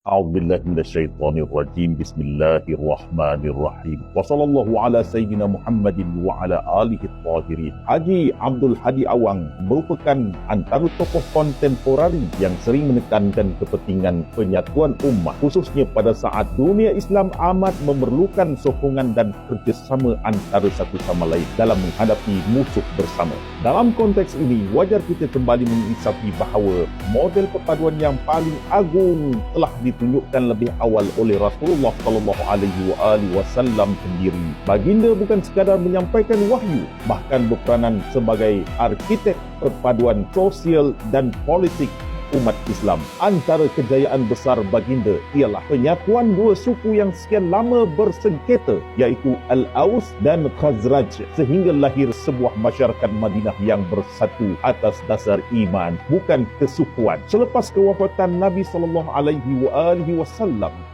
أعوذ بالله من الشيطان الرجيم. بسم الله الرحمن الرحيم. وصلى الله على سيدنا محمد وعلى آله الطاهرين. Haji Abdul Hadi Awang merupakan antara tokoh kontemporari yang sering menekankan kepentingan penyatuan ummah, khususnya pada saat dunia Islam amat memerlukan sokongan dan kerjasama antara satu sama lain dalam menghadapi musuh bersama. Dalam konteks ini, wajar kita kembali menginsafi bahawa model perpaduan yang paling agung telah ditunjukkan lebih awal oleh Rasulullah SAW sendiri. Baginda bukan sekadar menyampaikan wahyu, bahkan berperanan sebagai arkitek perpaduan sosial dan politik umat Islam. Antara kejayaan besar baginda ialah penyatuan dua suku yang sekian lama bersengketa, iaitu Al-Aus dan Khazraj, sehingga lahir sebuah masyarakat Madinah yang bersatu atas dasar iman, bukan kesukuan. Selepas kewafatan Nabi SAW,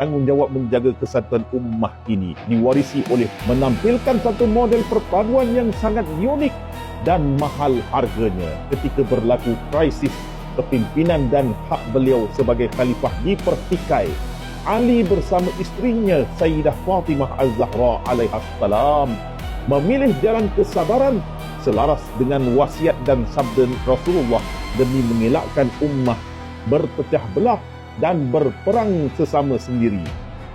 tanggungjawab menjaga kesatuan ummah ini diwarisi oleh menampilkan satu model perpaduan yang sangat unik dan mahal harganya ketika berlaku krisis kepimpinan dan hak beliau sebagai khalifah dipertikai. Ali bersama isterinya Sayyidah Fatimah Az-Zahra alaihissalam memilih jalan kesabaran selaras dengan wasiat dan sabda Rasulullah demi mengelakkan ummah berpecah belah dan berperang sesama sendiri.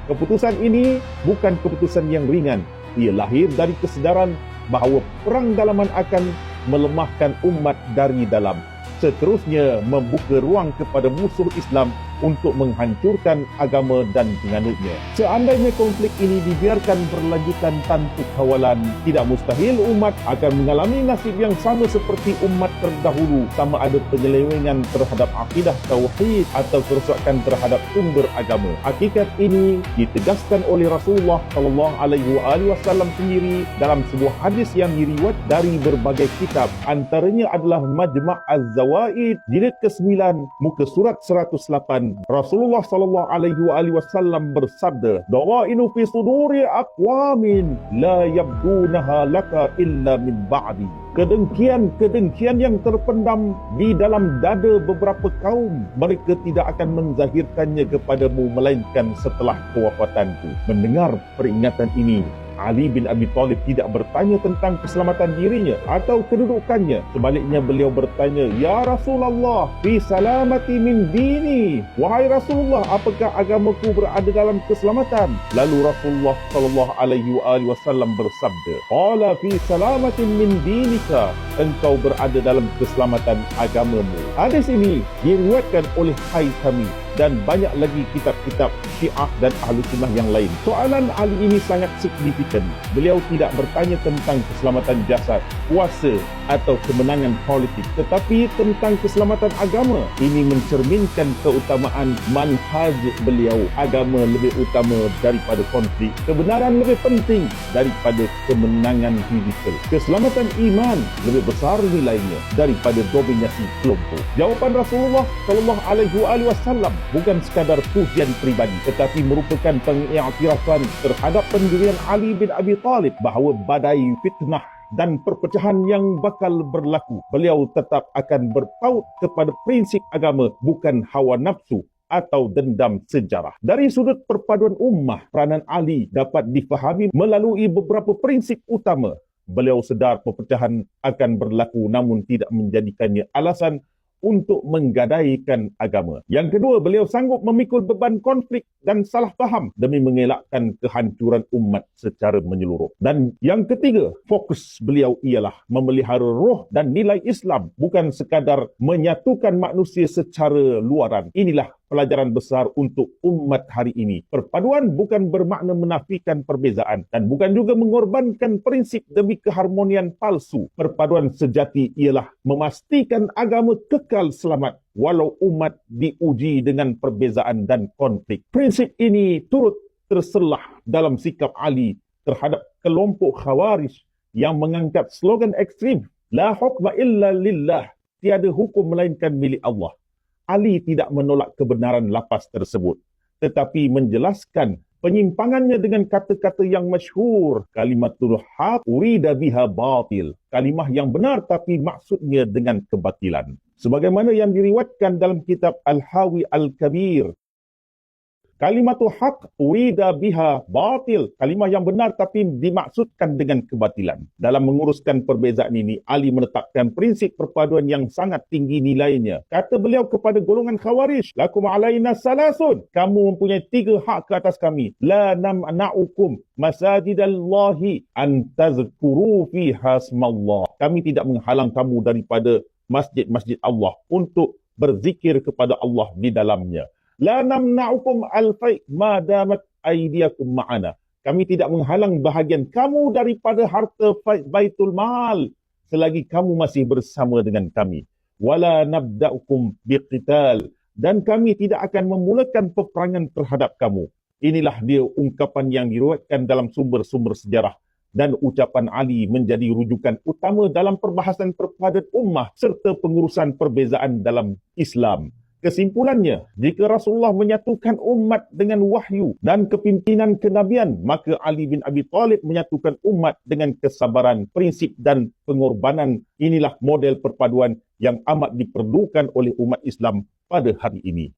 Keputusan ini bukan keputusan yang ringan. Ia lahir dari kesedaran bahawa perang dalaman akan melemahkan umat dari dalam, seterusnya membuka ruang kepada musuh Islam untuk menghancurkan agama dan penganutnya. Seandainya konflik ini dibiarkan berlanjutan tanpa kawalan, tidak mustahil umat akan mengalami nasib yang sama seperti umat terdahulu, sama ada penyelewengan terhadap akidah tauhid atau kerosakan terhadap sumber agama. Hakikat ini ditegaskan oleh Rasulullah SAW sendiri dalam sebuah hadis yang diriwayat dari berbagai kitab. Antaranya adalah Majma' Az-Zawaid jilid ke-9 muka surat 108. Rasulullah SAW bersabda, "Dawa'inu fi suduri aqwamin la yabdunaha laka illa min ba'di." Kedengkian yang terpendam di dalam dada beberapa kaum, mereka tidak akan menzahirkannya kepadamu melainkan setelah kewafatanku. Mendengar peringatan ini, Ali bin Abi Thalib tidak bertanya tentang keselamatan dirinya atau kedudukannya. Sebaliknya beliau bertanya, "Ya Rasulullah, fi salamati min dini." Wahai Rasulullah, apakah agamaku berada dalam keselamatan? Lalu Rasulullah SAW bersabda, "Qala fi salamatin min dinika." Engkau berada dalam keselamatan agamamu. Hadis ini diriwayatkan oleh Haythami dan banyak lagi kitab-kitab Syiah dan Ahlu Sunnah yang lain. Soalan Ali ini sangat signifikan. Beliau tidak bertanya tentang keselamatan jasad, kuasa atau kemenangan politik, tetapi tentang keselamatan agama. Ini mencerminkan keutamaan manhaj beliau. Agama lebih utama daripada konflik. Kebenaran lebih penting daripada kemenangan fizikal. Keselamatan iman lebih besar nilainya daripada dominasi kelompok. Jawapan Rasulullah SAW bukan sekadar pujian pribadi, tetapi merupakan pengiktirafan terhadap pendirian Ali bin Abi Thalib bahawa badai fitnah dan perpecahan yang bakal berlaku, beliau tetap akan berpaut kepada prinsip agama, bukan hawa nafsu atau dendam sejarah. Dari sudut perpaduan ummah, peranan Ali dapat difahami melalui beberapa prinsip utama. Beliau sedar perpecahan akan berlaku namun tidak menjadikannya alasan untuk menggadaikan agama. Yang kedua, beliau sanggup memikul beban konflik dan salah faham demi mengelakkan kehancuran umat secara menyeluruh. Dan yang ketiga, fokus beliau ialah memelihara roh dan nilai Islam, bukan sekadar menyatukan manusia secara luaran. Inilah pelajaran besar untuk umat hari ini. Perpaduan bukan bermakna menafikan perbezaan dan bukan juga mengorbankan prinsip demi keharmonian palsu. Perpaduan sejati ialah memastikan agama kekal selamat walau umat diuji dengan perbezaan dan konflik. Prinsip ini turut terselah dalam sikap Ali terhadap kelompok Khawarij yang mengangkat slogan ekstrim, "La hukma illa lillah." Tiada hukum melainkan milik Allah. Ali tidak menolak kebenaran lapas tersebut, tetapi menjelaskan penyimpangannya dengan kata-kata yang masyhur, "Kalimatul haq urida biha batil." Kalimah yang benar tapi maksudnya dengan kebatilan. Sebagaimana yang diriwayatkan dalam kitab Al-Hawi Al-Kabir Kalimatu haq urida biha batil. Kalimah yang benar tapi dimaksudkan dengan kebatilan. Dalam menguruskan perbezaan ini, Ali menetapkan prinsip perpaduan yang sangat tinggi nilainya. Kata beliau kepada golongan Khawarij, lakum alaina salasun. Kamu mempunyai 3 hak ke atas kami. La namna'ukum masajidallahi an tazkuru fiha asmallah. Kami tidak menghalang kamu daripada masjid-masjid Allah untuk berzikir kepada Allah di dalamnya. La namna'ukum al-fai' ma damat aydiyakum ma'ana. Kami tidak menghalang bahagian kamu daripada harta Baitul Mal selagi kamu masih bersama dengan kami. Wala nabda'ukum biqital. Dan kami tidak akan memulakan peperangan terhadap kamu. Inilah dia ungkapan yang diriwayatkan dalam sumber-sumber sejarah. Dan ucapan Ali menjadi rujukan utama dalam perbahasan perpaduan ummah serta pengurusan perbezaan dalam Islam. Kesimpulannya, jika Rasulullah menyatukan umat dengan wahyu dan kepimpinan kenabian, maka Ali bin Abi Thalib menyatukan umat dengan kesabaran, prinsip dan pengorbanan. Inilah model perpaduan yang amat diperlukan oleh umat Islam pada hari ini.